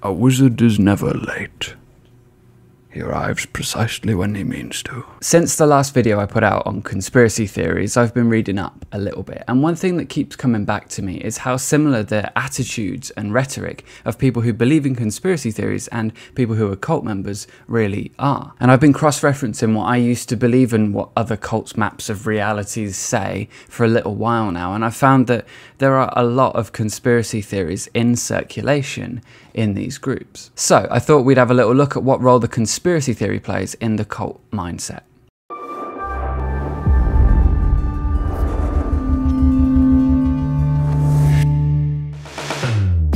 A wizard is never late. He arrives precisely when he means to. Since the last video I put out on conspiracy theories, I've been reading up a little bit, and one thing that keeps coming back to me is how similar the attitudes and rhetoric of people who believe in conspiracy theories and people who are cult members really are. And I've been cross-referencing what I used to believe and what other cults' maps of realities say for a little while now, and I found that there are a lot of conspiracy theories in circulation in these groups. So I thought we'd have a little look at what role the conspiracy theory plays in the cult mindset.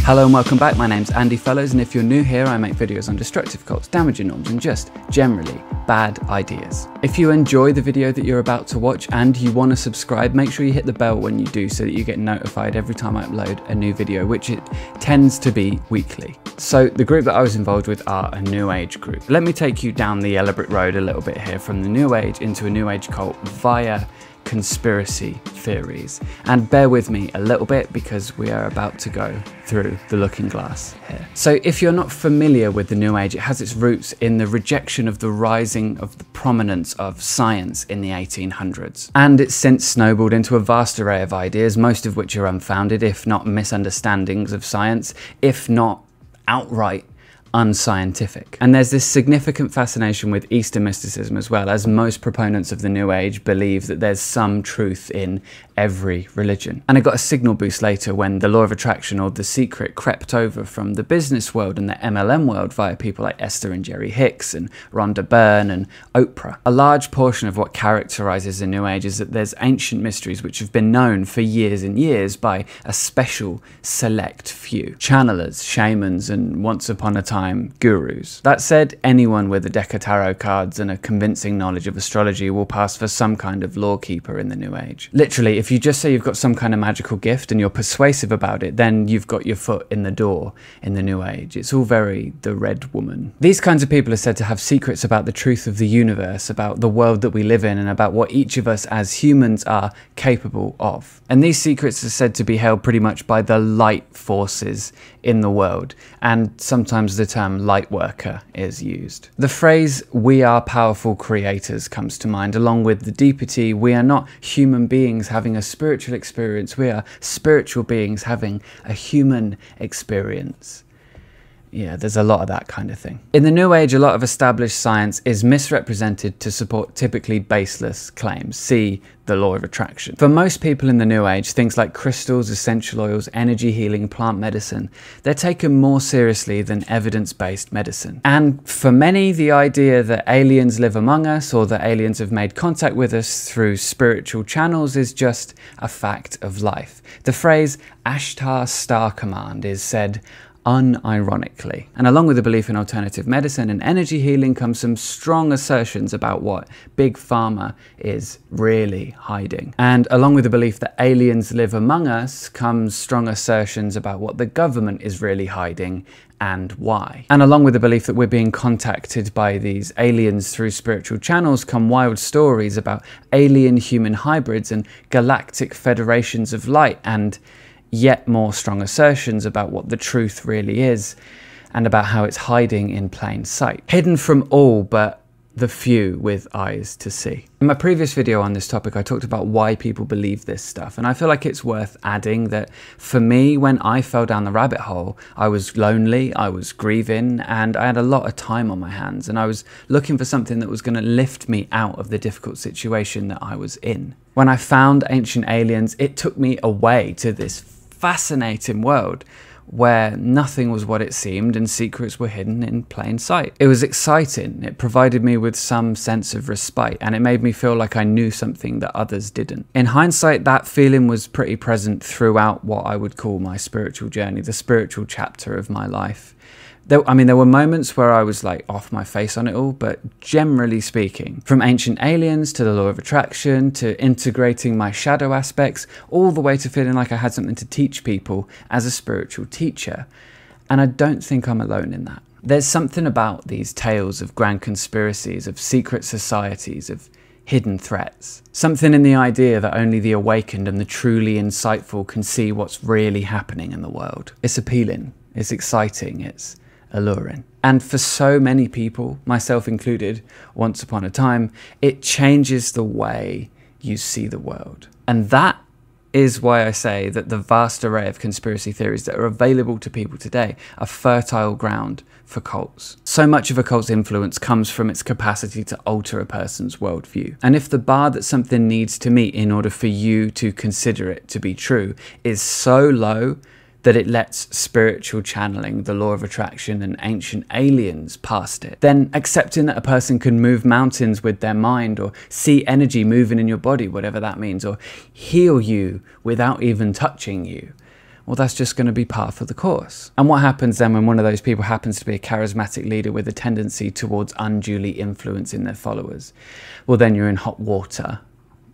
Hello and welcome back, my name's Andy Fellows, and if you're new here, I make videos on destructive cults, damaging norms, and just generally bad ideas. If you enjoy the video that you're about to watch and you want to subscribe, make sure you hit the bell when you do so that you get notified every time I upload a new video, which it tends to be weekly. So the group that I was involved with are a New Age group. Let me take you down the Yellow Brick Road a little bit here, from the New Age into a New Age cult via conspiracy theories. And bear with me a little bit because we are about to go through the looking glass here. So if you're not familiar with the New Age, it has its roots in the rejection of the rising of the prominence of science in the 1800s. And it's since snowballed into a vast array of ideas, most of which are unfounded, if not misunderstandings of science, if not outright unscientific. And there's this significant fascination with Eastern mysticism as well, as most proponents of the New Age believe that there's some truth in every religion. And it got a signal boost later when the law of attraction, or The Secret, crept over from the business world and the MLM world via people like Esther and Jerry Hicks and Rhonda Byrne and Oprah. A large portion of what characterizes the New Age is that there's ancient mysteries which have been known for years and years by a special select few. Channelers, shamans, and once upon a time gurus. That said, anyone with a deck of tarot cards and a convincing knowledge of astrology will pass for some kind of lawkeeper in the New Age. Literally, if you just say you've got some kind of magical gift and you're persuasive about it, then you've got your foot in the door in the New Age. It's all very the red woman. These kinds of people are said to have secrets about the truth of the universe, about the world that we live in, and about what each of us as humans are capable of. And these secrets are said to be held pretty much by the light forces in the world, and sometimes the term light worker is used. The phrase "we are powerful creators" comes to mind, along with the deepity "we are not human beings having a spiritual experience, we are spiritual beings having a human experience." Yeah, there's a lot of that kind of thing. In the New Age, a lot of established science is misrepresented to support typically baseless claims. See the law of attraction. For most people in the New Age, things like crystals, essential oils, energy healing, plant medicine, they're taken more seriously than evidence-based medicine. And for many, the idea that aliens live among us or that aliens have made contact with us through spiritual channels is just a fact of life. The phrase Ashtar Star Command is said unironically. And along with the belief in alternative medicine and energy healing comes some strong assertions about what Big Pharma is really hiding. And along with the belief that aliens live among us comes strong assertions about what the government is really hiding and why. And along with the belief that we're being contacted by these aliens through spiritual channels come wild stories about alien-human hybrids and galactic federations of light, and yet more strong assertions about what the truth really is and about how it's hiding in plain sight, hidden from all but the few with eyes to see. In my previous video on this topic, I talked about why people believe this stuff, and I feel like it's worth adding that for me, when I fell down the rabbit hole, I was lonely, I was grieving, and I had a lot of time on my hands, and I was looking for something that was going to lift me out of the difficult situation that I was in. When I found Ancient Aliens, it took me away to this fascinating world where nothing was what it seemed and secrets were hidden in plain sight. It was exciting, it provided me with some sense of respite, and it made me feel like I knew something that others didn't. In hindsight, that feeling was pretty present throughout what I would call my spiritual journey, the spiritual chapter of my life. There were moments where I was like off my face on it all, but generally speaking, from Ancient Aliens to the law of attraction to integrating my shadow aspects, all the way to feeling like I had something to teach people as a spiritual teacher. And I don't think I'm alone in that. There's something about these tales of grand conspiracies, of secret societies, of hidden threats. Something in the idea that only the awakened and the truly insightful can see what's really happening in the world. It's appealing, it's exciting, it's alluring. And for so many people, myself included, once upon a time, it changes the way you see the world. And that is why I say that the vast array of conspiracy theories that are available to people today are fertile ground for cults. So much of a cult's influence comes from its capacity to alter a person's worldview. And if the bar that something needs to meet in order for you to consider it to be true is so low that it lets spiritual channeling, the law of attraction, and ancient aliens past it, then accepting that a person can move mountains with their mind, or see energy moving in your body, whatever that means, or heal you without even touching you, well, that's just going to be par for the course. And what happens then when one of those people happens to be a charismatic leader with a tendency towards unduly influencing their followers? Well, then you're in hot water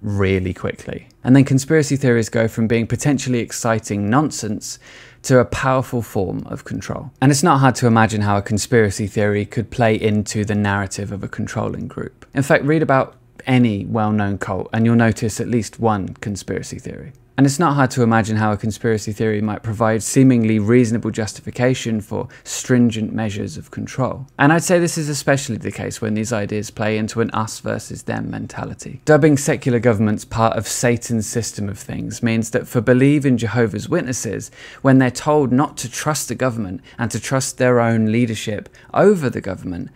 really quickly. And then conspiracy theories go from being potentially exciting nonsense to a powerful form of control. And it's not hard to imagine how a conspiracy theory could play into the narrative of a controlling group. In fact, read about any well-known cult and you'll notice at least one conspiracy theory. And it's not hard to imagine how a conspiracy theory might provide seemingly reasonable justification for stringent measures of control. And I'd say this is especially the case when these ideas play into an us versus them mentality. Dubbing secular governments part of Satan's system of things means that for believing Jehovah's Witnesses, when they're told not to trust the government and to trust their own leadership over the government,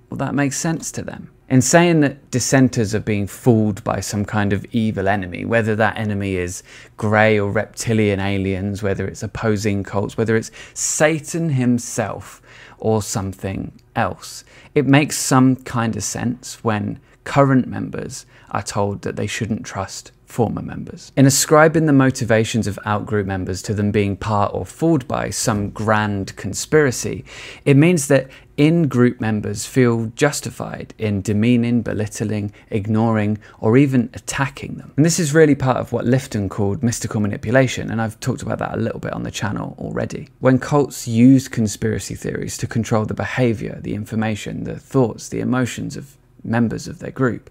well, that makes sense to them. In saying that dissenters are being fooled by some kind of evil enemy, whether that enemy is grey or reptilian aliens, whether it's opposing cults, whether it's Satan himself or something else, it makes some kind of sense when current members are told that they shouldn't trust former members. In ascribing the motivations of outgroup members to them being part or fooled by some grand conspiracy, it means that in-group members feel justified in demeaning, belittling, ignoring, or even attacking them. And this is really part of what Lifton called mystical manipulation, and I've talked about that a little bit on the channel already. When cults use conspiracy theories to control the behavior, the information, the thoughts, the emotions of members of their group,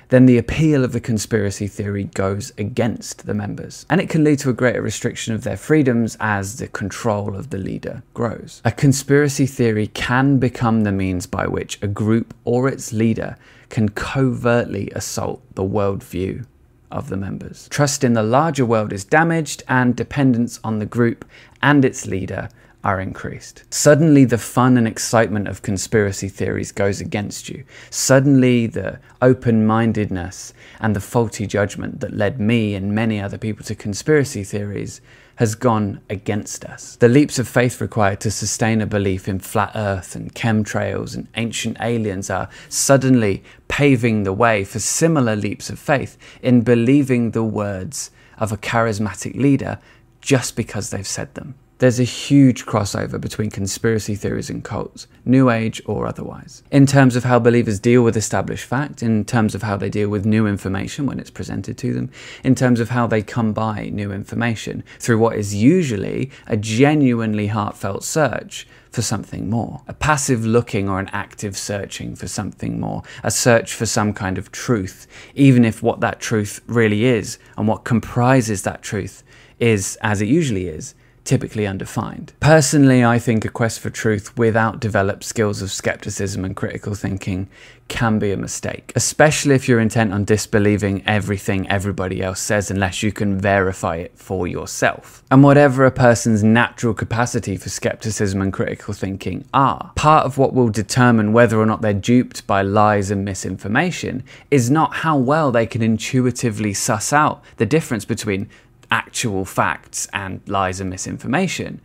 then the appeal of the conspiracy theory goes against the members. And it can lead to a greater restriction of their freedoms as the control of the leader grows. A conspiracy theory can become the means by which a group or its leader can covertly assault the worldview of the members. Trust in the larger world is damaged, and dependence on the group and its leader are increased. Suddenly the fun and excitement of conspiracy theories goes against you. Suddenly the open-mindedness and the faulty judgment that led me and many other people to conspiracy theories has gone against us. The leaps of faith required to sustain a belief in flat earth and chemtrails and ancient aliens are suddenly paving the way for similar leaps of faith in believing the words of a charismatic leader just because they've said them. There's a huge crossover between conspiracy theories and cults, New Age or otherwise, in terms of how believers deal with established fact, in terms of how they deal with new information when it's presented to them, in terms of how they come by new information through what is usually a genuinely heartfelt search for something more. A passive looking or an active searching for something more, a search for some kind of truth, even if what that truth really is and what comprises that truth is, as it usually is, typically undefined. Personally, I think a quest for truth without developed skills of skepticism and critical thinking can be a mistake, especially if you're intent on disbelieving everything everybody else says unless you can verify it for yourself. And whatever a person's natural capacity for skepticism and critical thinking are, part of what will determine whether or not they're duped by lies and misinformation is not how well they can intuitively suss out the difference between actual facts and lies and misinformation,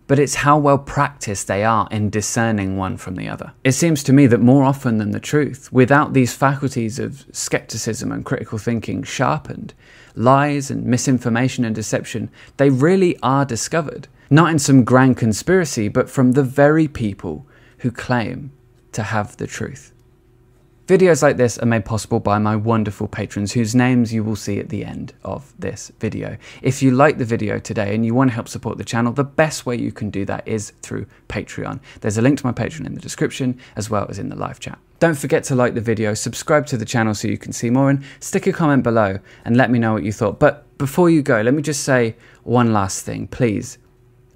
but it's how well practiced they are in discerning one from the other. It seems to me that more often than the truth, without these faculties of skepticism and critical thinking sharpened, lies and misinformation and deception, they really are discovered, not in some grand conspiracy, but from the very people who claim to have the truth. Videos like this are made possible by my wonderful patrons whose names you will see at the end of this video. If you like the video today and you want to help support the channel, the best way you can do that is through Patreon. There's a link to my Patreon in the description as well as in the live chat. Don't forget to like the video, subscribe to the channel so you can see more, and stick a comment below and let me know what you thought. But before you go, let me just say one last thing. Please,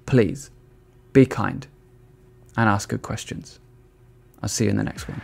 please, be kind. and ask good questions. I'll see you in the next one.